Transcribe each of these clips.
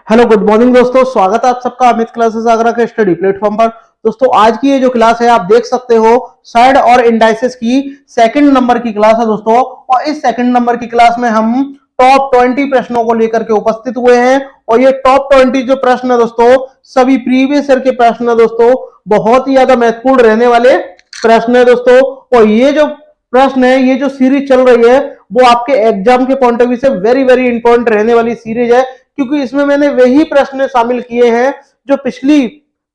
Hello good morning दोस्तों, स्वागत है आप सबका अमित क्लासेस आगरा के स्टडी प्लेटफॉर्म पर। दोस्तों आज की ये जो क्लास है आप देख सकते हो साइड और इंडाइसेस की सेकंड नंबर की क्लास है दोस्तों। और इस सेकंड नंबर की क्लास में हम टॉप 20 प्रश्नों को लेकर के उपस्थित हुए हैं। और ये टॉप 20 जो प्रश्न है दोस्तों सभी प्रीवियस ईयर के प्रश्न है दोस्तों, बहुत ही ज्यादा महत्वपूर्ण रहने वाले प्रश्न है दोस्तों। और ये जो प्रश्न है, ये जो सीरीज चल रही है वो आपके एग्जाम के पॉइंट ऑफ व्यू से वेरी वेरी इंपॉर्टेंट रहने वाली सीरीज है, क्योंकि इसमें मैंने वही प्रश्न शामिल किए हैं जो पिछली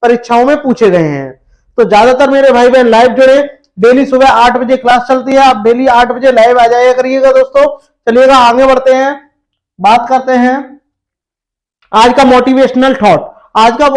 परीक्षाओं में पूछे गए हैं। तो ज्यादातर मेरे भाई बहन लाइव जुड़े, डेली सुबह 8 बजे क्लास चलती है, आप डेली 8 बजे लाइव आ जाया करिएगा दोस्तों। चलिएगा आगे बढ़ते हैं, बात करते हैं आज का मोटिवेशनल थॉट। आज का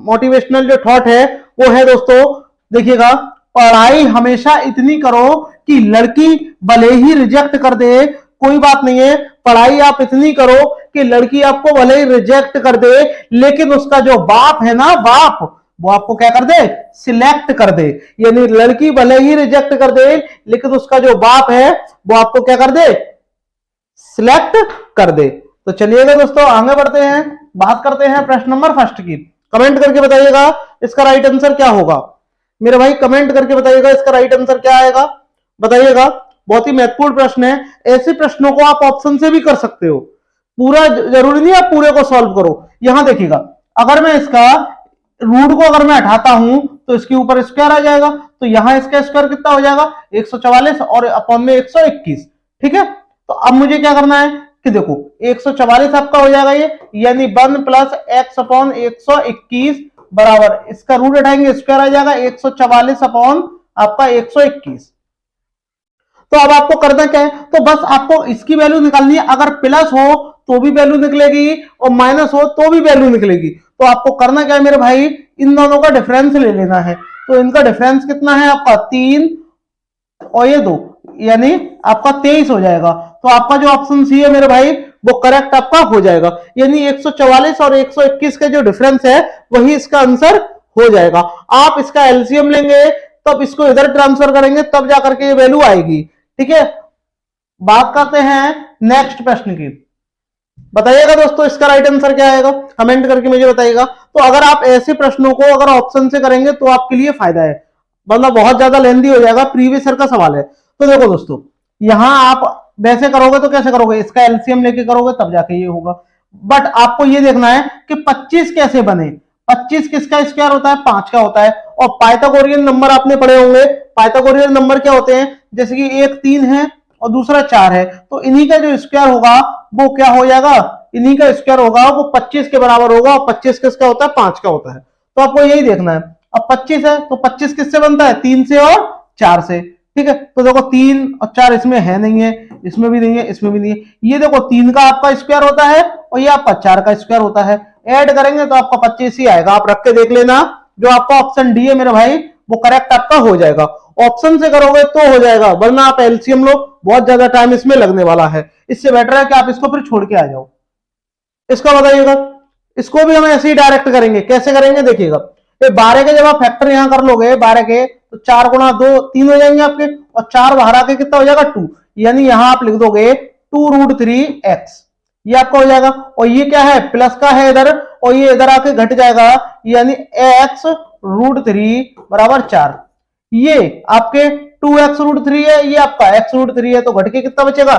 मोटिवेशनल जो थॉट है वो है दोस्तों, देखिएगा, पढ़ाई हमेशा इतनी करो कि लड़की भले ही रिजेक्ट कर दे, कोई बात नहीं है, पढ़ाई आप इतनी करो कि लड़की आपको भले ही रिजेक्ट कर दे, लेकिन उसका जो बाप है ना, बाप, वो आपको क्या कर दे, सिलेक्ट कर दे। यानी लड़की भले ही रिजेक्ट कर दे, लेकिन उसका जो बाप है वो आपको क्या कर दे, सिलेक्ट कर दे। तो चलिएगा दोस्तों आगे बढ़ते हैं, बात करते हैं प्रश्न नंबर फर्स्ट की। कमेंट करके बताइएगा इसका राइट आंसर क्या होगा। मेरे भाई कमेंट करके बताइएगा इसका राइट आंसर क्या आएगा, बताइएगा। बहुत ही महत्वपूर्ण प्रश्न है, ऐसे प्रश्नों को आप ऑप्शन से भी कर सकते हो, पूरा जरूरी नहीं आप पूरे को सॉल्व करो। यहां देखिएगा, अगर मैं इसका रूट को अगर मैं हटाता हूं तो इसके ऊपर स्क्वायर आ जाएगा, तो यहां इसका स्क्वायर कितना हो जाएगा 144 और अपॉन में 121। ठीक है, तो अब मुझे क्या करना है कि देखो 144 आपका हो जाएगा ये, यानी 1 प्लस एक्स अपॉन 121 बराबर, इसका रूट हटाएंगे स्क्वायर आ जाएगा 144 अपॉन आपका 121। तो अब आपको करना क्या है, तो बस आपको इसकी वैल्यू निकालनी है। अगर प्लस हो तो भी वैल्यू निकलेगी और माइनस हो तो भी वैल्यू निकलेगी। तो आपको करना क्या है मेरे भाई, इन दोनों का डिफरेंस ले लेना है। तो इनका डिफरेंस कितना है आपका 3 और ये 2, यानी आपका 23 हो जाएगा। तो आपका जो ऑप्शन सी है मेरे भाई वो करेक्ट आपका हो जाएगा, यानी 144 और 121 का जो डिफरेंस है वही इसका आंसर हो जाएगा। आप इसका एलसीएम लेंगे तब इसको इधर ट्रांसफर करेंगे तब जाकर के ये वैल्यू आएगी। ठीक है, बात करते हैं नेक्स्ट प्रश्न की। बताइएगा दोस्तों इसका राइट आंसर क्या आएगा, कमेंट करके मुझे बताइएगा। तो अगर आप ऐसे प्रश्नों को अगर ऑप्शन से करेंगे तो आपके लिए फायदा है, वरना बहुत ज्यादा लेंदी हो जाएगा, प्रीवियस ईयर का सवाल है। तो देखो दोस्तों, यहां आप वैसे करोगे तो कैसे करोगे, इसका एलसीएम लेके करोगे तब जाके ये होगा। बट आपको ये देखना है कि 25 कैसे बने। 25 किसका स्क्वायर होता है, 5 का होता है। और पाइथागोरियन नंबर आपने पढ़े होंगे, पाइथागोरियन नंबर क्या होते हैं, जैसे कि एक 3 है और दूसरा 4 है, तो इन्हीं का जो स्क्वायर होगा वो क्या हो जाएगा, इन्हीं का स्क्वायर होगा वो 25 के बराबर होगा। और 25 किसका होता है, 5 का होता है। तो आपको यही देखना है। अब 25 है तो 25 किससे बनता है, 3 से और 4 से। ठीक है, तो देखो 3 और 4 इसमें है नहीं है, इसमें भी नहीं है, इसमें भी नहीं है। ये देखो 3 का आपका स्क्वायर होता है और ये आपका 4 का स्क्वायर होता है। ऐड करेंगे तो आपका 25 ही आएगा। आप रख के देख लेना, जो आपका ऑप्शन डी है मेरे भाई वो करेक्ट आपका हो जाएगा। ऑप्शन से करोगे तो हो जाएगा, वरना आप एलसीएम लो, बहुत ज्यादा टाइम इसमें लगने वाला है। इससे बेटर है कि आप इसको फिर छोड़ के आ जाओ। इसका बताइएगा, इसको भी हम ऐसे ही डायरेक्ट करेंगे। कैसे करेंगे देखिएगा, 12 के जब आप फैक्टर यहां कर लोगे 12 के, तो 4 गुणा 2 3 हो जाएंगे आपके, और 4 बाहर आके कितना हो जाएगा 2, यानी यहां आप लिख दोगे 2√3x, ये आपका हो जाएगा। और ये क्या है, प्लस का है इधर, और ये इधर आके घट जाएगा, यानी x√3 बराबर 4। ये आपके 2x√3 है, ये आपका x√3 है, तो घट के कितना बचेगा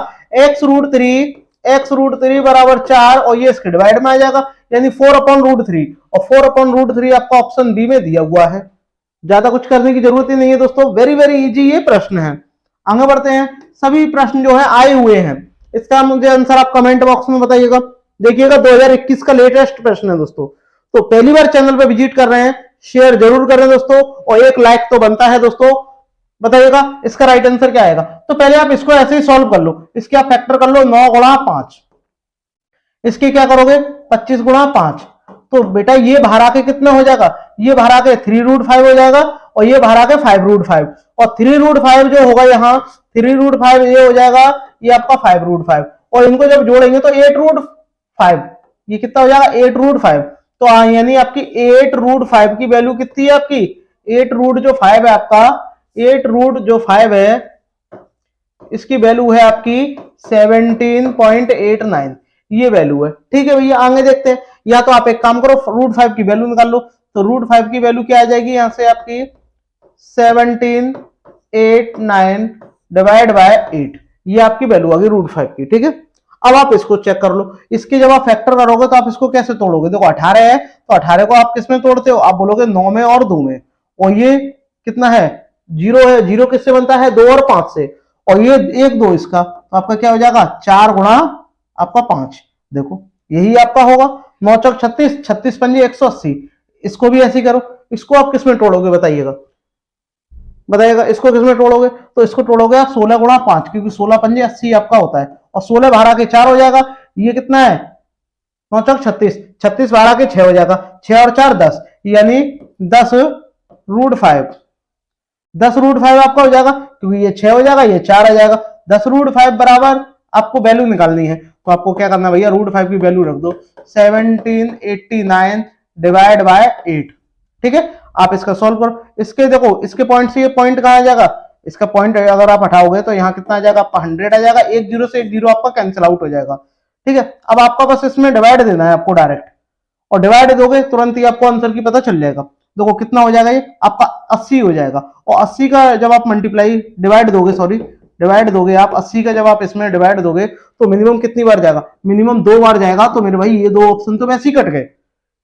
x√3 बराबर 4, और ये इसके डिवाइड में आ जाएगा, यानी 4/√3। और 4/√3 आपका ऑप्शन बी में दिया हुआ है। ज्यादा कुछ करने की जरूरत ही नहीं है दोस्तों, वेरी वेरी इजी ये प्रश्न है। आगे बढ़ते हैं, सभी प्रश्न जो है आए हुए हैं, इसका मुझे आंसर आप कमेंट बॉक्स में बताइएगा। देखिएगा 2021 का लेटेस्ट प्रश्न है दोस्तों। तो पहली बार चैनल पे विजिट कर रहे हैं, शेयर जरूर करें दोस्तों, और एक लाइक तो बनता है दोस्तों। बताइएगा इसका राइट आंसर क्या आएगा। तो पहले आप इसको ऐसे ही सॉल्व कर लो, इसके आप फैक्टर कर लो 9 गुणा 5, इसके क्या करोगे 25 गुणा 5। तो बेटा ये बाहर आके कितना हो जाएगा, ये बाहर आके 3√5 हो जाएगा, और ये बाहर आके 5√5। और 3√5 जो होगा यहाँ 3√5 ये हो जाएगा, ये आपका 5√5। और इनको जब जोड़ेंगे तो 8√5, ये कितना हो जाएगा 8√5। तो यानी आपकी 8√5 की वैल्यू कितनी है आपकी, 8√5 है आपका, 8√5 है, इसकी वैल्यू है आपकी 17.89, ये वैल्यू है। ठीक है भैया, आगे देखते हैं। या तो आप एक काम करो, √5 की वैल्यू निकाल लो। तो √5 की वैल्यू क्या आ जाएगी यहां से आपकी 1789 डिवाइड बाय 8, ये आपकी वैल्यू आ गई √5 की। ठीक है, अब आप इसको चेक कर लो, इसके जब आप फैक्टर करोगे तो आप इसको कैसे तोड़ोगे? देखो 18 है तो 18 को आप किस में तोड़ते हो? आप बोलोगे 9 में और 2 में। और ये कितना है? 0 है, 0 किससे बनता है? 2 और 5 से। और ये 1 2 इसका, तो आपका क्या हो जाएगा? 4 गुणा आपका 5। देखो यही आपका होगा 9 चौक 36, 36 पंजे 180। इसको भी ऐसे करो, इसको आप किस में तोड़ोगे बताइएगा? बताइएगा इसको किस में तोड़ोगे? तो इसको तोड़ोगे आप 16 गुणा 5, क्योंकि 16 पंजे 80 आपका होता है, और 16 12 के 4 हो जाएगा। ये कितना है? 9 चौक 36, 36 12 के 6 हो जाएगा, 6 और 4 10, यानी 10√5। 10√5 आपका हो जाएगा, क्योंकि ये 6 हो जाएगा, ये 4 आ जाएगा। 10√5 बराबर आपको वैल्यू निकालनी है, तो आपको क्या करना है भैया? √5 की वैल्यू रख दो 1789 डिवाइड बाय 8। ठीक है, आप इसका सॉल्व करो। इसके देखो, इसके पॉइंट से ये पॉइंट कहां आ जाएगा? इसका पॉइंट अगर आप हटाओगे तो यहाँ कितना आ जाएगा आपका? 100 आ जाएगा। 1 0 से 1 0 आपका कैंसिल आउट हो जाएगा। ठीक है, अब आपका बस इसमें डिवाइड देना है आपको डायरेक्ट, और डिवाइड दोगे तुरंत ही आपको आंसर की पता चल जाएगा। देखो कितना हो जाएगा, ये आपका 80 हो जाएगा। और 80 का जब आप मल्टीप्लाई डिवाइड दोगे, सॉरी डिवाइड दोगे आप 80 का जब आप इसमें डिवाइड दोगे तो मिनिमम कितनी बार जाएगा? मिनिमम 2 बार जाएगा। तो मेरे भाई ये 2 ऑप्शन तो वैसे ही कट गए,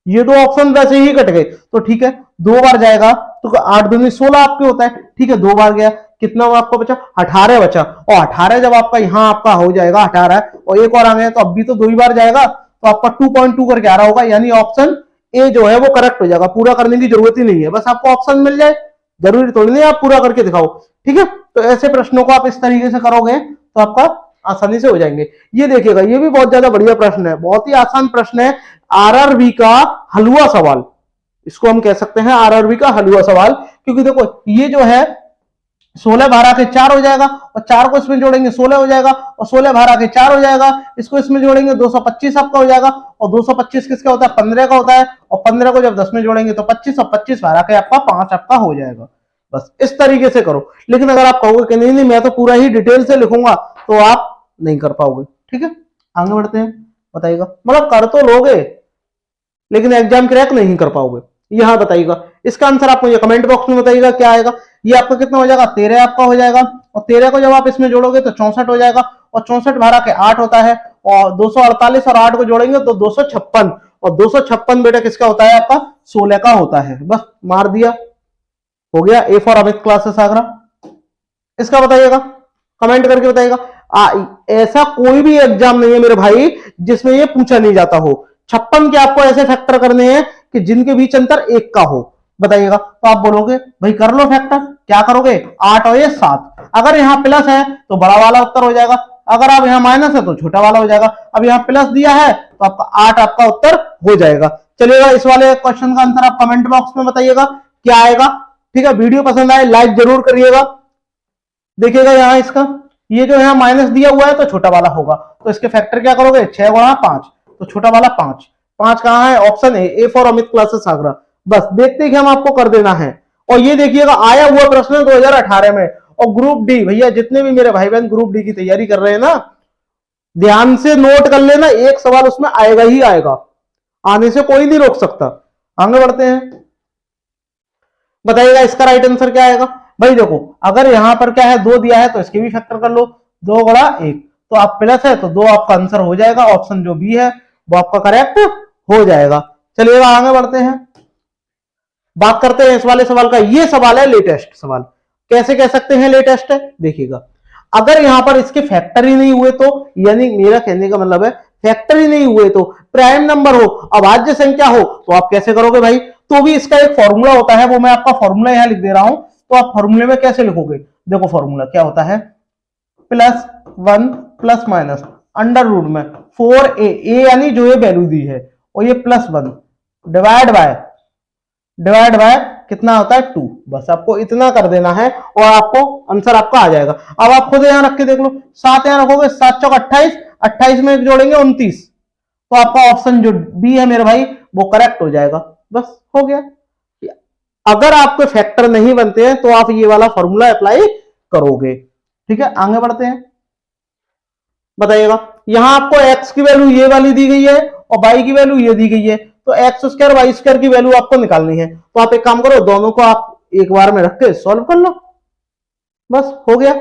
ये 2 ऑप्शन वैसे ही कट गए। तो ठीक है, 2 बार जाएगा तो 8 दूनी 16 आपके होता है। ठीक है, 2 बार गया, कितना आपको बचा? 18 बचा। और 18 जब आपका यहाँ आपका हो जाएगा 18, और एक और आ गया, तो अब भी तो 2 ही बार जाएगा, तो आपका 2.2 करके आ रहा होगा, यानी ऑप्शन ए जो है वो करेक्ट हो जाएगा। पूरा करने की जरूरत ही नहीं है, बस आपको ऑप्शन मिल जाए, जरूरी थोड़ी नहीं आप पूरा करके दिखाओ। ठीक है, तो ऐसे प्रश्नों को आप इस तरीके से करोगे तो आपका आसानी से हो जाएंगे। ये देखिएगा, ये भी बहुत ज्यादा बढ़िया प्रश्न है, बहुत ही आसान प्रश्न है। आरआरबी का हलवा सवाल, इसको हम कह सकते हैं आरआरबी का हलवा सवाल, क्योंकि देखो ये जो है 16 12 के 4 हो जाएगा, और 4 को इसमें जोड़ेंगे 16 हो जाएगा, और 16 12 के 4 हो जाएगा, इसको इसमें जोड़ेंगे 225 आपका हो जाएगा। और 225 किसका होता है? 15 का होता है। और 15 को जब 10 में जोड़ेंगे तो 25, और 25 12 के आपका 5 आपका हो जाएगा। बस इस तरीके से करो। लेकिन अगर आप कहोगे कि नहीं नहीं मैं तो पूरा ही डिटेल से लिखूंगा, तो आप नहीं कर पाओगे। ठीक है, आगे बढ़ते हैं। बताइएगा, मतलब कर तो लोगे लेकिन एग्जाम क्रैक नहीं कर पाओगे। यहां बताइएगा, इसका आंसर आप मुझे कमेंट बॉक्स में बताइएगा क्या आएगा। ये आपका कितना हो जाएगा? 13 आपका हो जाएगा। और 13 को जब आप इसमें जोड़ोगे तो 64 हो जाएगा। और 64 12 के 8 होता है, और 248 और 8 को जोड़ेंगे तो 256। और 256 बेटा किसका होता है? आपका 16 का होता है। बस मार दिया, हो गया। A for Amit classes Agra. इसका बताइएगा, कमेंट करके बताइएगा। ऐसा कोई भी एग्जाम नहीं है मेरे भाई जिसमें ये पूछा नहीं जाता हो। 56 के आपको ऐसे फैक्टर करने हैं कि जिनके बीच अंतर 1 का हो। बताइएगा, तो आप बोलोगे भाई कर लो फैक्टर, क्या करोगे? 8 और ये 7। अगर यहाँ प्लस है तो बड़ा वाला उत्तर हो जाएगा, अगर आप यहाँ माइनस है तो छोटा वाला हो जाएगा। अब यहाँ प्लस दिया है तो आपका 8 आपका उत्तर हो जाएगा। चलिएगा, इस वाले क्वेश्चन का आंसर आप कमेंट बॉक्स में बताइएगा क्या आएगा। ठीक है, वीडियो पसंद आए लाइक जरूर करिएगा। देखिएगा यहाँ इसका, ये जो यहाँ माइनस दिया हुआ है तो छोटा वाला होगा, तो इसके फैक्टर क्या करोगे? 6 गुणा 5, तो छोटा वाला 5। 5 कहां है? Option A for Amit classes Agra. बस देखते ही हम आपको कर देना है। और ये देखिएगा आया हुआ प्रश्न 2018 में। और ग्रुप डी, भैया जितने भी मेरे भाई बहन ग्रुप डी की तैयारी कर रहे हैं ना, ध्यान से नोट कर लेना, एक सवाल उसमें आएगा ही आएगा, आने से कोई नहीं रोक सकता। आगे बढ़ते हैं, बताइएगा इसका राइट आंसर क्या आएगा। भाई देखो, अगर यहां पर क्या है 2 दिया है तो इसके भी फैक्टर कर लो, 2 गुणा 1, तो आप प्लस है तो 2 आपका आंसर हो जाएगा। ऑप्शन जो बी है वो आपका करेक्ट हो जाएगा। चलिएगा आगे बढ़ते हैं, बात करते हैं इस वाले सवाल का। ये सवाल है लेटेस्ट सवाल, कैसे कह सकते हैं लेटेस्ट है? देखिएगा, अगर यहां पर इसके फैक्टर ही नहीं हुए तो, यानी मेरा कहने का मतलब है फैक्टर ही नहीं हुए तो, प्राइम नंबर हो, अभाज्य संख्या हो, तो आप कैसे करोगे भाई? तो भी इसका एक फॉर्मूला होता है, वो मैं आपका फॉर्मूला यहां लिख दे रहा हूं। तो आप फॉर्मूले में कैसे लिखोगे? देखो फॉर्मूला क्या होता है, +1 प्लस माइनस अंडर रूट में 4a, यानी जो ये वैल्यू दी है, और ये +1 डिवाइड बाय कितना होता है? 2। बस आपको इतना कर देना है और आपको आंसर आपका आ जाएगा। अब आप खुद यहां रख के देख लो, 7 यहां रखोगे, 7 चौक 28, 28 में जोड़ेंगे 29, तो आपका ऑप्शन जो बी है मेरे भाई वो करेक्ट हो जाएगा। बस हो गया। अगर आपके फैक्टर नहीं बनते हैं तो आप ये वाला फॉर्मूला अप्लाई करोगे। ठीक है, आगे बढ़ते हैं। बताइएगा, यहां आपको x की वैल्यू ये वाली दी गई है और बाई की वैल्यू ये दी गई है, तो एक्स स्क्वायर वाई स्क्वायर की वैल्यू आपको निकालनी है। तो आप एक काम करो, दोनों को आप एक बार में रख के सॉल्व कर लो, बस हो गया।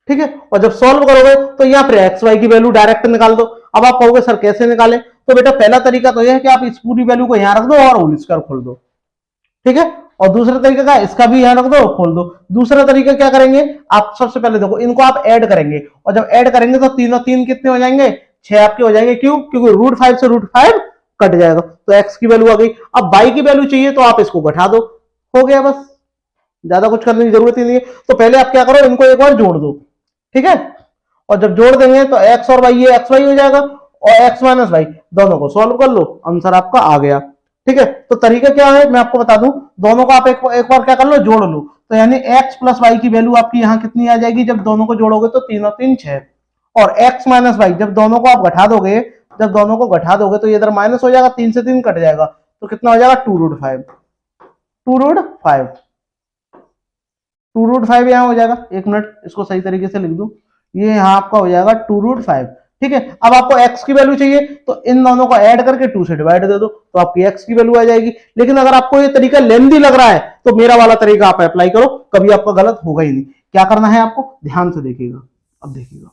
ठीक है, और जब सॉल्व करोगे तो यहाँ पर एक्स वाई की वैल्यू डायरेक्ट निकाल दो। अब आप कहोगे सर कैसे निकालें, तो बेटा पहला तरीका तो यह है कि आप इस पूरी वैल्यू को यहां रख दो और होल स्क्वायर खोल दो। ठीक है, और दूसरा तरीका क्या, इसका भी यहां रख दो खोल दो। दूसरा तरीका क्या करेंगे, आप सबसे पहले देखो इनको आप ऐड करेंगे, और जब ऐड करेंगे तो तीनों तीन कितने हो जाएंगे, 6 आपके हो जाएंगे। क्यों, क्योंकि √5 से √5 कट जाएगा, तो एक्स की वैल्यू आ गई। अब बाई की वैल्यू चाहिए तो आप इसको घटा दो, हो गया, बस ज्यादा कुछ करने की जरूरत ही नहीं है। तो पहले आप क्या करो, इनको एक बार जोड़ दो। ठीक है, और जब जोड़ देंगे तो एक्स और वाई, ये एक्स वाई हो जाएगा, और एक्स माइनस वाई दोनों को सॉल्व कर लो, आंसर आपका आ गया। ठीक है, तो तरीका क्या है मैं आपको बता दूं, दोनों को आप एक बार क्या कर लो, जोड़ लो। तो यानी x प्लस वाई की वैल्यू आपकी यहाँ कितनी आ जाएगी, जब दोनों को जोड़ोगे तो 3 और 3 6, और x माइनस वाई जब दोनों को आप घटा दोगे, जब दोनों को घटा दोगे तो ये इधर माइनस हो जाएगा, 3 से 3 कट जाएगा, तो कितना हो जाएगा 2√5, 2√5, 2√5 यहाँ हो जाएगा। एक मिनट इसको सही तरीके से लिख दूं, ये यहाँ आपका हो जाएगा 2√5। ठीक है, अब आपको x की वैल्यू चाहिए तो इन दोनों को ऐड करके 2 से डिवाइड दे दो, तो आपकी x की वैल्यू आ जाएगी। लेकिन अगर आपको ये तरीका लेंदी लग रहा है तो मेरा वाला तरीका आप अप्लाई करो, कभी आपका गलत होगा ही नहीं। क्या करना है आपको, ध्यान से देखिएगा। अब देखिएगा,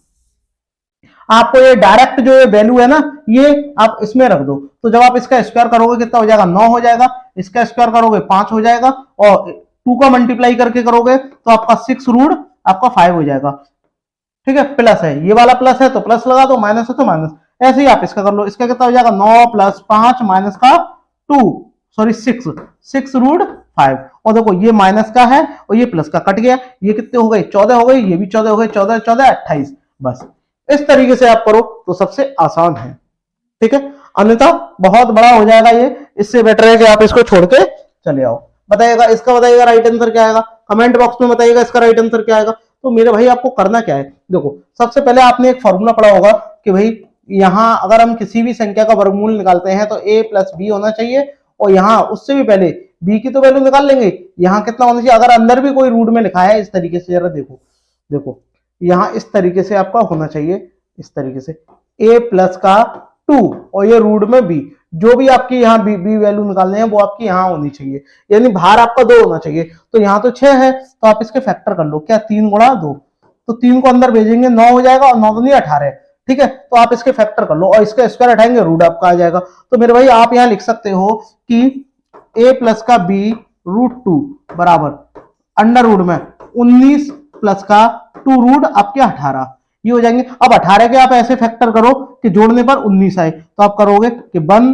आपको ये डायरेक्ट जो ये वैल्यू है ना, ये आप इसमें रख दो, तो जब आप इसका स्क्वायर करोगे कितना हो जाएगा, 9 हो जाएगा। इसका स्क्वायर करोगे 5 हो जाएगा, और 2 का मल्टीप्लाई करके करोगे तो आपका 6 आपका 5 हो जाएगा। ठीक है, प्लस है, ये वाला प्लस है तो प्लस लगा दो, माइनस है तो माइनस। ऐसे ही आप इसका कर लो, इसका कितना हो जाएगा 9 + 5 माइनस का 2, सॉरी 6√5। और देखो ये माइनस का है और ये प्लस का कट गया, ये कितने हो गए 14 हो गए, ये भी 14 हो गए, 14 14 28। बस इस तरीके से आप करो तो सबसे आसान है। ठीक है, अन्यथा बहुत बड़ा हो जाएगा ये, इससे बेटर है कि आप इसको छोड़ के चले आओ। बताइएगा इसका, बताइएगा राइट आंसर क्या आएगा, कमेंट बॉक्स में बताइएगा इसका राइट आंसर क्या आएगा। तो मेरे भाई आपको करना क्या है, देखो सबसे पहले आपने एक फॉर्मूला पढ़ा होगा कि भाई यहां अगर हम किसी भी संख्या का वर्गमूल निकालते हैं तो a + b होना चाहिए, और यहां उससे भी पहले b की तो वैल्यू निकाल लेंगे, यहां कितना होना चाहिए, अगर अंदर भी कोई रूट में लिखा है इस तरीके से, जरा देखो देखो यहां इस तरीके से आपका होना चाहिए, इस तरीके से a + का 2 और ये रूट में b, जो भी आपकी यहाँ बी वैल्यू निकालने हैं वो आपकी यहाँ होनी चाहिए, यानी बाहर आपका 2 होना चाहिए। तो यहाँ तो 6 है तो आप इसके फैक्टर कर लो, क्या 3 × 2, तो 3 को अंदर भेजेंगे 9 हो जाएगा, और 9 तो नहीं 18 है। ठीक है, तो आप इसके फैक्टर कर लो और इसका स्क्वायर हटाएंगे, रूट आपका आ जाएगा। तो मेरे भाई आप यहाँ लिख सकते हो कि a + का b √2 बराबर अंडर रूट में 19 + का 2 आपके 18, ये हो जाएंगे। अब 18 के आप ऐसे फैक्टर करो कि जोड़ने पर 19 आए, तो आप करोगे कि 1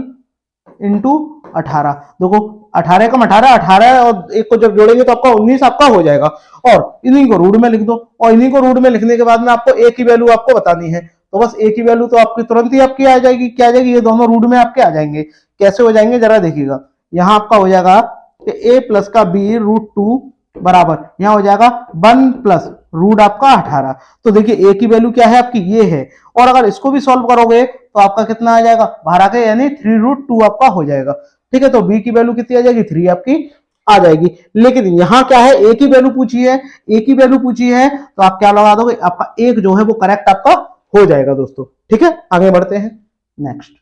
× 18, देखो 18 कम 18, 18 और एक को जब जोड़ेंगे तो आपका 19 आपका हो जाएगा, और इन्हीं को रूट में लिख दो, और इन्हीं को रूट में लिखने के बाद में आपको a की वैल्यू आपको बतानी है, तो बस a की वैल्यू तो आपकी तुरंत ही आपकी आ जाएगी। क्या आ जाएगी, ये दोनों रूट में आपके आ जाएंगे। कैसे हो जाएंगे जरा देखिएगा, यहाँ आपका हो जाएगा कि a + का b √2 बराबर यहाँ हो जाएगा 1 + रूट आपका 18। तो देखिए a की वैल्यू क्या है आपकी, ये है, और अगर इसको भी सॉल्व करोगे तो आपका कितना आ जाएगा बाहर आके, यानी 3√2 आपका हो जाएगा। ठीक है, तो b की वैल्यू कितनी आ जाएगी, 3 आपकी आ जाएगी। लेकिन यहाँ क्या है, a की वैल्यू पूछी है, a की वैल्यू पूछी है, तो आप क्या लगा दोगे, आपका एक जो है वो करेक्ट आपका हो जाएगा दोस्तों। ठीक है, आगे बढ़ते हैं नेक्स्ट।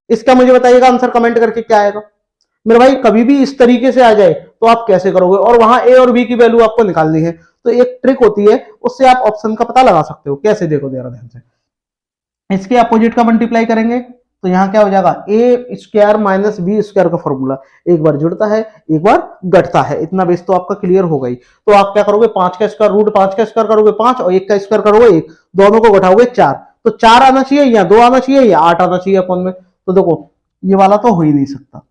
इसका मुझे बताइएगा आंसर कमेंट करके क्या आएगा। मेरे भाई कभी भी इस तरीके से आ जाए तो आप कैसे करोगे, और वहां a और b की वैल्यू आपको निकालनी है, तो एक ट्रिक होती है, उससे आप ऑप्शन का पता लगा सकते हो। कैसे, देखो जरा ध्यान से, इसके अपोजिट का मल्टीप्लाई करेंगे तो यहाँ क्या हो जाएगा, a² - b² का फॉर्मूला, एक बार जुड़ता है एक बार घटता है, इतना बेस तो आपका क्लियर हो गई। तो आप क्या करोगे, 5 का स्क्वायर √5 का स्क्वायर करोगे 5, और 1 का स्क्वायर करोगे 1, दोनों को घटाओगे 4, तो 4 आना चाहिए या 2 आना चाहिए या 8 आना चाहिए अपन में। तो देखो ये वाला तो हो ही नहीं सकता।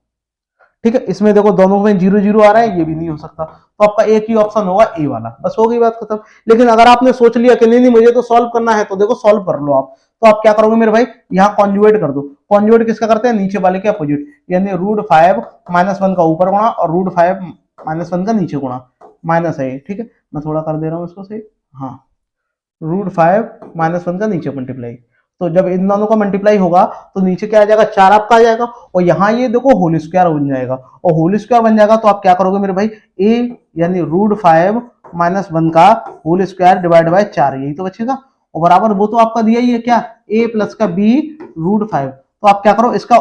ठीक है, इसमें देखो दोनों में 0 0 आ रहा है, ये भी नहीं हो सकता, तो आपका एक ही ऑप्शन होगा ए वाला, बस हो गई बात खत्म। लेकिन अगर आपने सोच लिया कि नहीं मुझे तो सॉल्व करना है, तो देखो सॉल्व कर लो आप। तो आप क्या करोगे मेरे भाई, यहाँ कॉन्जुगेट कर दो। कॉन्जुगेट किसका करते हैं, नीचे वाले के अपोजिट, यानी √5 - 1 का ऊपर गुणा और √5 - 1 का नीचे गुणा, माइनस है। ठीक है, मैं थोड़ा कर दे रहा हूँ इसको सही, हाँ, √5 - 1 का नीचे मल्टीप्लाई, तो जब इन दोनों का मल्टीप्लाई होगा तो नीचे क्या आ जाएगा, 4 आपका आ जाएगा, और यहाँ ये देखो होल स्क्वायर बन जाएगा, और होल स्क्वायर बन जाएगा तो आप क्या करोगे मेरे भाई, a यानी √5 - 1 का होल स्क्वायर डिवाइड बाय 4, यही तो बचेगा, और बराबर वो तो आपका दिया ही है क्या, a + का b √5, तो आप क्या करो, इसका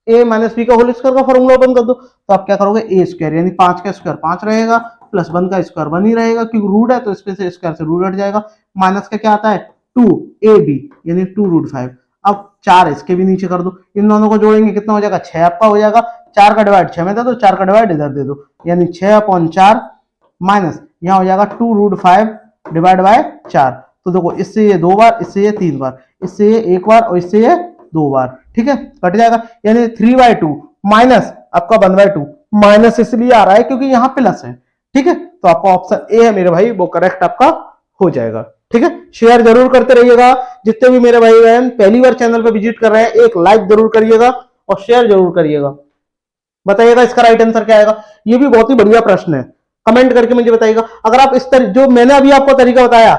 ए माइनस बी का होल स्क्वायर का फॉर्मूला ओपन कर दो। तो आप क्या करोगे, ए स्क्वायर यानी 5 का स्क्वायर 5 रहेगा, प्लस 1 का स्क्वायर 1 ही रहेगा, क्योंकि रूट है तो इसमें से स्क्वायर से रूट हट जाएगा। माइनस का क्या आता है 2 ए बी यानी 2√5। अब 4 इसके भी नीचे कर दो, इन दोनों को जोड़ेंगे कितना हो जाएगा 6 आपका हो जाएगा। 4 का डिवाइड 6 में दे दो, 4 का डिवाइड इधर दे दो, यानी 6/4 माइनस यहाँ हो जाएगा 2√5 डिवाइड बाय 4। तो देखो इससे ये 2 बार, इससे ये 3 बार, इससे ये 1 बार और इससे ये 2 बार, ठीक है, कट जाएगा। यानी 3/2 माइनस आपका 1/2 माइनस इसलिए आ रहा है क्योंकि यहाँ प्लस है, ठीक है। तो आपका ऑप्शन ए है मेरे भाई, वो करेक्ट आपका हो जाएगा, ठीक है। शेयर जरूर करते रहिएगा, जितने भी मेरे भाई बहन पहली बार चैनल पे विजिट कर रहे हैं एक लाइक जरूर करिएगा और शेयर जरूर करिएगा। बताइएगा इसका राइट आंसर क्या आएगा। ये भी बहुत ही बढ़िया प्रश्न है, कमेंट करके मुझे बताइएगा। अगर आप इस जो मैंने अभी आपको तरीका बताया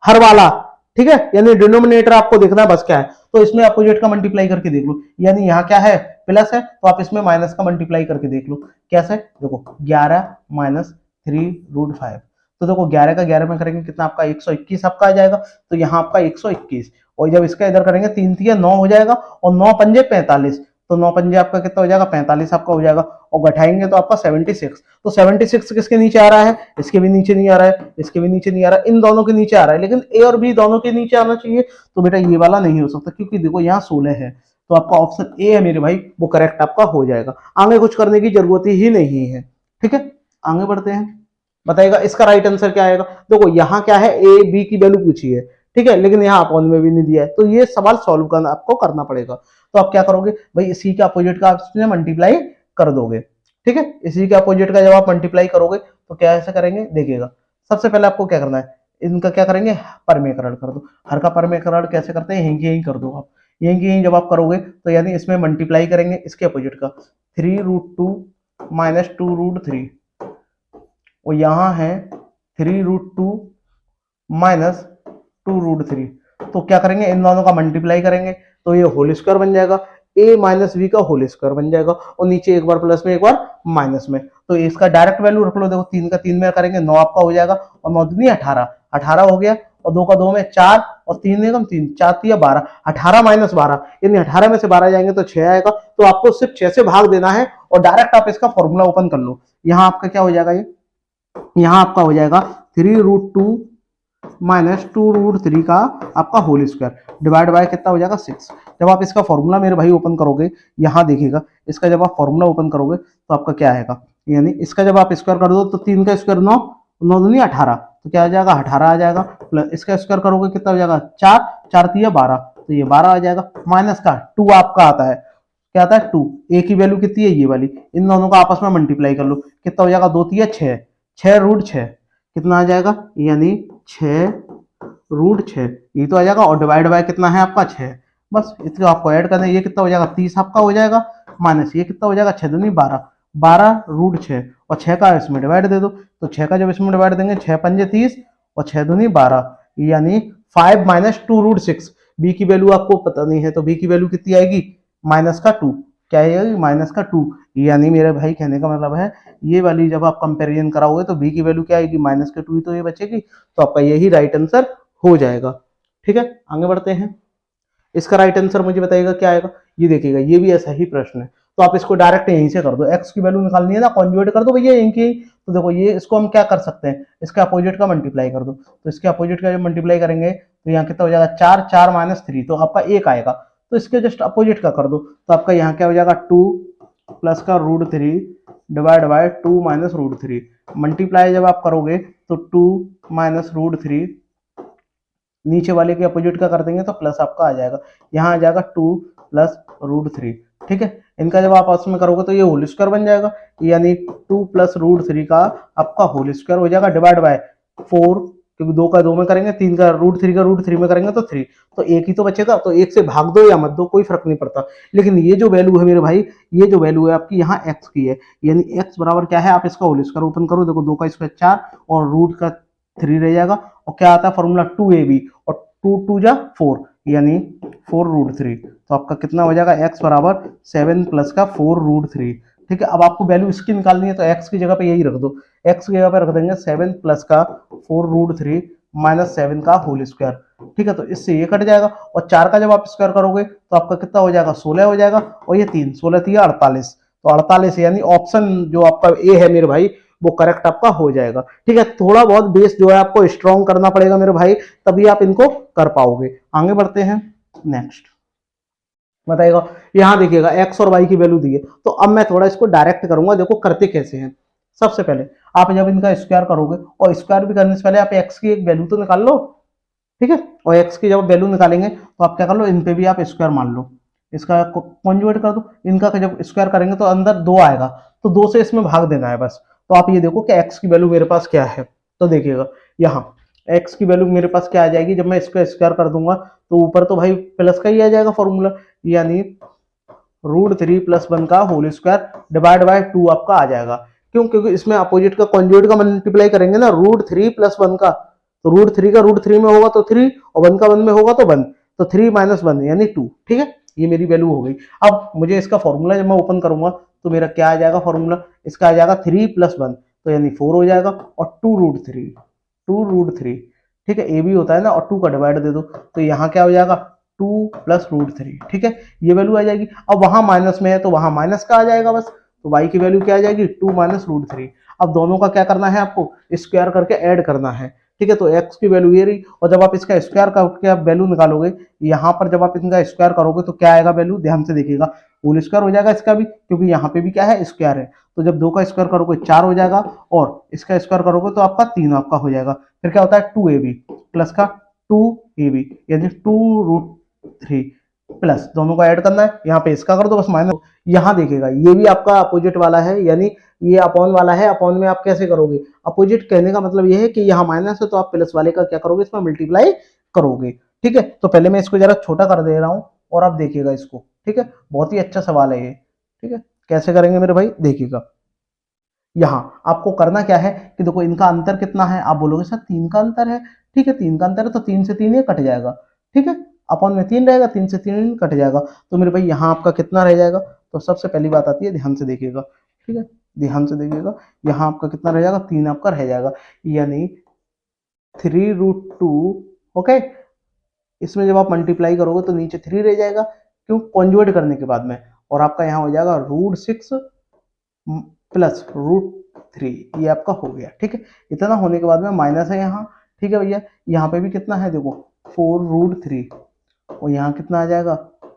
हर वाला, ठीक है, यानी डिनोमिनेटर आपको देखना है बस क्या है, तो इसमें अपोजिट का मल्टीप्लाई करके देख लो, यानी यहाँ क्या है प्लस है तो आप इसमें माइनस का मल्टीप्लाई करके देख लो कैसे। देखो 11 माइनस 3√5, तो देखो 11 का 11 में करेंगे कितना आपका 121 आपका आ जाएगा, तो यहाँ आपका 121, और जब इसका इधर करेंगे 3 3 9 हो जाएगा, और 9 पंजे 45, तो 9 पंजे आपका कितना हो जाएगा 45 आपका हो जाएगा, और घटाएंगे तो आपका 76। तो 76 किसके नीचे आ रहा है, इसके भी नीचे नहीं आ रहा है, इसके भी नीचे नहीं आ रहा है, इन दोनों के नीचे आ रहा है, लेकिन ए और बी दोनों के नीचे आना चाहिए। तो बेटा ये वाला नहीं हो सकता, क्योंकि देखो यहाँ 16 है, तो आपका ऑप्शन ए है मेरे भाई, वो करेक्ट आपका हो जाएगा। आगे कुछ करने की जरूरत ही नहीं है, ठीक है। आगे बढ़ते हैं, बताइएगा इसका राइट आंसर क्या आएगा। देखो यहाँ क्या है, ए बी की वैल्यू पूछी है, ठीक है, लेकिन यहाँ अपॉन में भी नहीं दिया है, तो ये सवाल सॉल्व करना आपको करना पड़ेगा। तो आप क्या करोगे भाई, इसी के अपोजिट का आप मल्टीप्लाई कर दोगे, ठीक है। इसी के अपोजिट का जब आप मल्टीप्लाई करोगे तो क्या ऐसा करेंगे, देखिएगा सबसे पहले आपको क्या करना है, इनका क्या करेंगे परमेकरण कर दो। हर का परमेकरण कैसे करते हैं, यहीं कर दो आप, यहीं जब आप करोगे तो यानी इसमें मल्टीप्लाई करेंगे इसके अपोजिट का 3√2 माइनस 2√3, और यहाँ है 3√2 माइनस 2√3, तो क्या करेंगे इन दोनों का मल्टीप्लाई करेंगे तो ये होल स्क्वायर बन जाएगा, a माइनस बी का होल स्क्वायर बन जाएगा, और नीचे एक बार प्लस में एक बार माइनस में, तो इसका डायरेक्ट वैल्यू रख लो। देखो 3 का 3 में करेंगे 9 आपका हो जाएगा, और 9 दूनी 18, 18 हो गया, और 2 का 2 में 4, और 3 एकम 3, 4 3 12, 18 माइनस 12, यानी 18 में से 12 जाएंगे तो 6 आएगा, तो आपको सिर्फ 6 से भाग देना है, और डायरेक्ट आप इसका फॉर्मूला ओपन कर लो। यहाँ आपका क्या हो जाएगा, ये यहाँ आपका हो जाएगा 3√2 माइनस 2√3 का आपका होल स्क्वायर डिवाइड बाय कितना हो जाएगा 6। जब आप इसका फॉर्मूला मेरे भाई ओपन करोगे, यहाँ देखिएगा इसका जब आप फॉर्मूला ओपन करोगे तो आपका क्या आएगा, यानी इसका जब आप स्क्वायर कर दो तो 3 का स्क्वायर 9, 9 दूनी 18, तो क्या आ जाएगा 18 आ जाएगा, प्लस इसका स्क्वायर करोगे कितना हो जाएगा 4, 4 3 12, तो ये 12 आ जाएगा, माइनस का 2 आपका आता है, क्या आता है 2, ए की वैल्यू कितनी है ये वाली, इन दोनों का आपस में मल्टीप्लाई कर लो कितना हो जाएगा 2 3 6, 6√6 कितना आ जाएगा, यानी 6√6 ये तो आ जाएगा, और डिवाइड बाय कितना है आपका 6, बस इसको आपको ऐड करना है, ये कितना हो जाएगा 30 आपका हो जाएगा, माइनस ये कितना हो जाएगा 6 दूनी 12, 12√6, और 6 का इसमें डिवाइड दे दो, तो 6 का जब इसमें डिवाइड देंगे 6 पंजे 30 और 6 दूनी 12, यानी 5 माइनस 2√6। बी की वैल्यू आपको पता नहीं है, तो बी की वैल्यू कितनी आएगी माइनस का 2, क्या आएगी माइनस का 2, यानी मेरे भाई कहने का मतलब है ये वाली जब आप कंपैरिजन कराओगे तो बी की वैल्यू क्या आएगी माइनस के 2 ही तो ये बचेगी, तो आपका यही राइट आंसर हो जाएगा, ठीक है। आगे बढ़ते हैं, इसका राइट आंसर मुझे बताइएगा क्या आएगा। ये देखिएगा ये भी ऐसा ही प्रश्न है, तो आप इसको डायरेक्ट यहीं से कर दो, एक्स की वैल्यू निकालनी है ना, कॉन्जुगेट कर दो भैया यहीं की। तो देखो ये इसको हम क्या कर सकते हैं, इसके अपोजिट का मल्टीप्लाई कर दो, तो इसके अपोजिट का जब मल्टीप्लाई करेंगे तो यहाँ कितना हो जाएगा 4, 4 माइनस 3, तो आपका 1 आएगा, तो इसके जस्ट अपोजिट का कर दो, तो आपका यहाँ क्या हो जाएगा 2 प्लस का √3 डिवाइड बाय 2 माइनस √3, मल्टीप्लाई जब आप करोगे तो 2 माइनस √3, नीचे वाले के अपोजिट का कर देंगे तो प्लस आपका आ जाएगा, यहाँ आ जाएगा 2 प्लस √3, ठीक है। इनका जब आप आपस में करोगे तो ये होल स्क्वायर बन जाएगा, यानी 2 प्लस √3 का आपका होल स्क्वायर हो जाएगा डिवाइड बाय 4, क्योंकि 2 का 2 में करेंगे, 3 का √3 का √3 में करेंगे तो 3, तो एक ही तो बचेगा, तो एक से भाग दो या मत दो कोई फर्क नहीं पड़ता। लेकिन ये जो वैल्यू है मेरे भाई, ये जो वैल्यू है आपकी यहाँ x की है, यानी x बराबर क्या है, आप इसका होल स्क्वायर ओपन करो, देखो 2 का स्क्वायर 4 और रूट का 3 रह जाएगा, और क्या आता है फॉर्मूला 2ab, और 2 2 जा 4, यानी 4√3, तो आपका कितना हो जाएगा x बराबर 7 प्लस का 4√3, ठीक है। अब आपको वैल्यू इसकी निकालनी है तो x की जगह पे यही रख दो, x की जगह पे रख देंगे 7 प्लस का 4√3, -7 का होल स्क्वायर। ठीक है, तो इससे ये कट जाएगा और 4 का जब आप स्क्वायर करोगे तो आपका कितना हो जाएगा, 16 हो जाएगा। और ये 3 16 3 48, तो 48 यानी ऑप्शन जो आपका ए है मेरे भाई वो करेक्ट आपका हो जाएगा। ठीक है, थोड़ा बहुत बेस जो है आपको स्ट्रॉन्ग करना पड़ेगा मेरे भाई, तभी आप इनको कर पाओगे। आगे बढ़ते हैं, नेक्स्ट बताइएगा। यहां देखिएगा एक्स और वाई की वैल्यू दी है, तो अब मैं थोड़ा इसको डायरेक्ट करूंगा। देखो करते कैसे हैं। सबसे पहले आप जब इनका स्क्वायर करोगे, और स्क्वायर भी करने से पहले आप एक्स की एक वैल्यू तो निकाल लो। ठीक है, और एक्स की जब वैल्यू निकालेंगे तो आप क्या कर लो, इन पे भी आप स्क्वायर मान लो, इसका कॉन्जुगेट कर दो। इनका जब स्क्वायर करेंगे तो अंदर 2 आएगा, तो 2 से इसमें भाग देना है बस। तो आप ये देखो कि एक्स की वैल्यू मेरे पास क्या है। तो देखिएगा यहाँ एक्स की वैल्यू मेरे पास क्या आ जाएगी, जब मैं इसका स्क्वायर कर दूंगा तो ऊपर तो भाई प्लस का ही आ जाएगा फॉर्मूला, यानी √3 + 1 का होल स्क्वायर डिवाइड बाय 2 आपका आ जाएगा। क्यों, क्योंकि इसमें अपोजिट का कॉन्जुगेट का मल्टीप्लाई करेंगे ना, √3 + 1 का, तो √3 का √3 में होगा तो 3, और 1 का 1 में होगा तो 1, तो 3 - 1 यानी 2। ठीक है, ये मेरी वैल्यू हो गई। अब मुझे इसका फॉर्मूला जब मैं ओपन करूंगा तो मेरा क्या आ जाएगा फॉर्मूला, इसका आ जाएगा 3 + 1, तो यानी 4 हो जाएगा, और 2√3। ठीक है, ए भी होता है ना, और 2 का डिवाइड दे दो, तो यहाँ क्या हो जाएगा 2 + √3। ठीक है, ये वैल्यू आ जाएगी। अब वहां माइनस में है तो वहां माइनस का आ जाएगा बस, तो y की वैल्यू क्या आ जाएगी 2 - √3। अब दोनों का क्या करना है, आपको स्क्वायर करके ऐड करना है। ठीक है, तो x की वैल्यू ये रही, और जब आप इसका स्क्वायर करके आप वैल्यू निकालोगे, यहाँ पर जब आप इनका स्क्वायर करोगे तो क्या आएगा वैल्यू, ध्यान से देखिएगा, होल स्क्वायर हो जाएगा इसका भी, क्योंकि यहाँ पे भी क्या है स्क्वायर है। तो जब 2 का स्क्वायर करोगे 4 हो जाएगा, और इसका स्क्वायर करोगे तो आपका 3 आपका हो जाएगा। फिर क्या होता है 2ab प्लस का 2ab, यानी 2√3 प्लस, दोनों को ऐड करना है, यहाँ पे इसका कर दो बस माइनस। यहाँ देखिएगा ये भी आपका अपोजिट वाला है, यानी ये अपॉन वाला है, अपॉन में आप कैसे करोगे, अपोजिट कहने का मतलब ये है कि यहाँ माइनस है तो आप प्लस वाले का क्या करोगे, इसमें मल्टीप्लाई करोगे। ठीक है, तो पहले मैं इसको जरा छोटा कर दे रहा हूँ और आप देखिएगा इसको। ठीक है, बहुत ही अच्छा सवाल है ये। ठीक है, कैसे करेंगे मेरे भाई, देखिएगा यहाँ आपको करना क्या है कि देखो इनका अंतर कितना है, आप बोलोगे सर 3 का अंतर है। ठीक है, 3 का अंतर है तो 3 से 3 ये कट जाएगा। ठीक है, अपॉन में 3 रहेगा, 3 से 3 कट जाएगा, तो मेरे भाई यहाँ आपका कितना रह जाएगा। तो सबसे पहली बात आती है, ध्यान से देखिएगा। ठीक है, ध्यान से देखिएगा, यहाँ आपका कितना रह जाएगा, 3 आपका रह जाएगा, यानी 3√2। ओके, इसमें जब आप मल्टीप्लाई करोगे तो नीचे 3 रह जाएगा, क्यों, कॉन्जुगेट करने के बाद में, और आपका यहाँ हो जाएगा √6 प्लस √3, ये आपका हो गया। ठीक है, इतना होने के बाद में माइनस है यहाँ। ठीक है भैया, यहाँ पे भी कितना है देखो 4√3, और यहाँ कितना आ जाएगा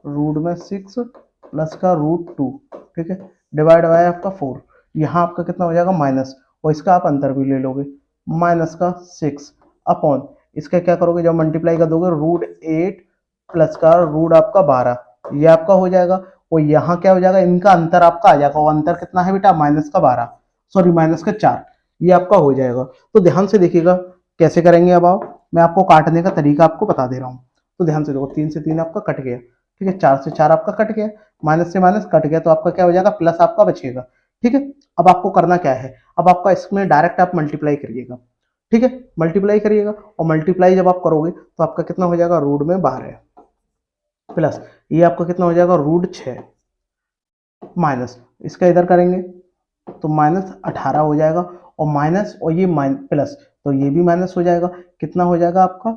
√6 प्लस का √2। ठीक है, डिवाइड बाय आपका 4, यहाँ आपका कितना हो जाएगा माइनस, और इसका आप अंतर भी ले लोगे, माइनस का 6 अपॉन, इसका क्या करोगे जब मल्टीप्लाई कर दोगे √8 प्लस का रूट आपका 12, ये आपका हो जाएगा। और यहाँ क्या हो जाएगा, इनका अंतर आपका आ जाएगा, वो अंतर कितना है बेटा, -12, सॉरी -4, ये आपका हो जाएगा। तो ध्यान से देखिएगा कैसे करेंगे। अब आओ मैं आपको काटने का तरीका आपको बता दे रहा हूँ। तो ध्यान से देखो, 3 से 3 आपका कट गया। ठीक है, 4 से 4 आपका कट गया, माइनस से माइनस कट गया, तो आपका क्या हो जाएगा, प्लस आपका बचेगा। ठीक है, अब आपको करना क्या है, अब आपका इसमें डायरेक्ट आप मल्टीप्लाई करिएगा। ठीक है, मल्टीप्लाई करिएगा, और मल्टीप्लाई जब आप करोगे तो आपका कितना हो जाएगा, √12 प्लस ये आपका कितना हो जाएगा, √6 माइनस, इसका इधर करेंगे तो -18 हो जाएगा, और माइनस और ये प्लस, तो ये भी माइनस हो जाएगा, कितना हो जाएगा आपका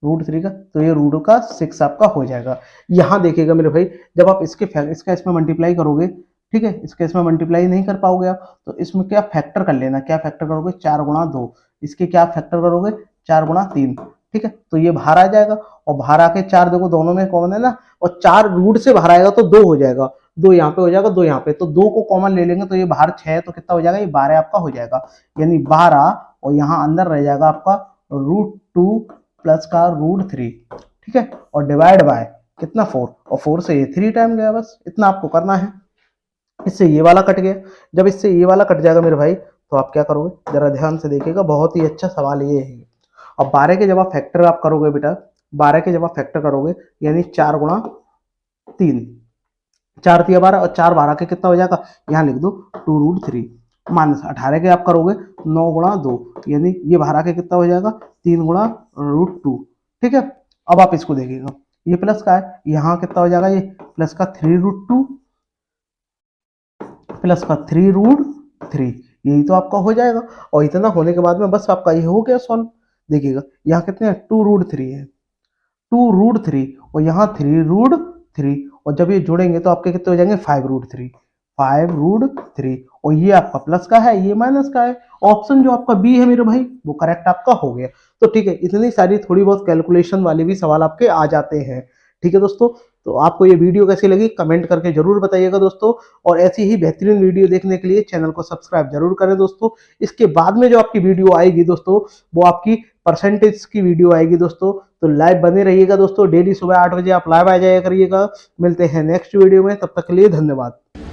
√3 का, तो ये √6 आपका हो जाएगा। यहाँ देखिएगा मेरे भाई, जब आप इसका इसमें मल्टीप्लाई करोगे, ठीक है, इसका इसमें मल्टीप्लाई नहीं कर पाओगे आप, तो इसमें क्या फैक्टर कर लेना, क्या फैक्टर करोगे, 4 गुणा 2, इसके क्या फैक्टर करोगे 4 गुणा 3। ठीक है, तो ये बाहर आ जाएगा, और बाहर आके 4 देखो दोनों में कॉमन है ना, और 4 रूट से बाहर आएगा तो 2 हो जाएगा, 2 यहाँ पे हो जाएगा, 2 यहाँ पे, तो 2 को कॉमन ले लेंगे तो ये बाहर 6 है, तो कितना हो जाएगा, ये 12 आपका हो जाएगा, यानी 12, और यहाँ अंदर रह जाएगा आपका √2 प्लस का √3। ठीक है, और डिवाइड बाय कितना 4, और 4 से ये 3 टाइम गया, बस इतना आपको करना है। इससे ये वाला कट गया, जब इससे ये वाला कट जाएगा मेरे भाई, तो आप क्या करोगे, जरा ध्यान से देखिएगा, बहुत ही अच्छा सवाल ये है। अब 12 के जब आप फैक्टर आप करोगे बेटा, 12 के जब आप फैक्टर करोगे, यानी 4 गुणा 3, 4 3 12, और 4 12 के कितना हो जाएगा, यहाँ लिख दो 2√3 माइनस 18 के आप करोगे 9 गुणा 2, यानी ये बाहर आके कितना हो जाएगा, 3 गुणा √2। ठीक है, अब आप इसको देखिएगा, ये प्लस का है, यहाँ कितना हो जाएगा, ये प्लस का 3√2 प्लस का 3√3, यही तो आपका हो जाएगा। और इतना होने के बाद में बस आपका ये हो गया सॉल्व। देखिएगा यहाँ कितने हैं, 2√3 है, 2√3 और यहाँ 3√3 और जब ये जोड़ेंगे तो आपके कितने हो जाएंगे 5√3, 5√3 और ये आपका प्लस का है, ये माइनस का है। ऑप्शन जो आपका बी है मेरे भाई वो करेक्ट आपका हो गया। तो ठीक है, इतनी सारी थोड़ी बहुत कैलकुलेशन वाले भी सवाल आपके आ जाते हैं। ठीक है दोस्तों, तो आपको ये वीडियो कैसी लगी कमेंट करके जरूर बताइएगा दोस्तों, और ऐसी ही बेहतरीन वीडियो देखने के लिए चैनल को सब्सक्राइब जरूर करें दोस्तों। इसके बाद में जो आपकी वीडियो आएगी दोस्तों वो आपकी परसेंटेज की वीडियो आएगी दोस्तों, तो लाइव बने रहिएगा दोस्तों। डेली सुबह 8 बजे आप लाइव आ जाया करिएगा। मिलते हैं नेक्स्ट वीडियो में, तब तक के लिए धन्यवाद।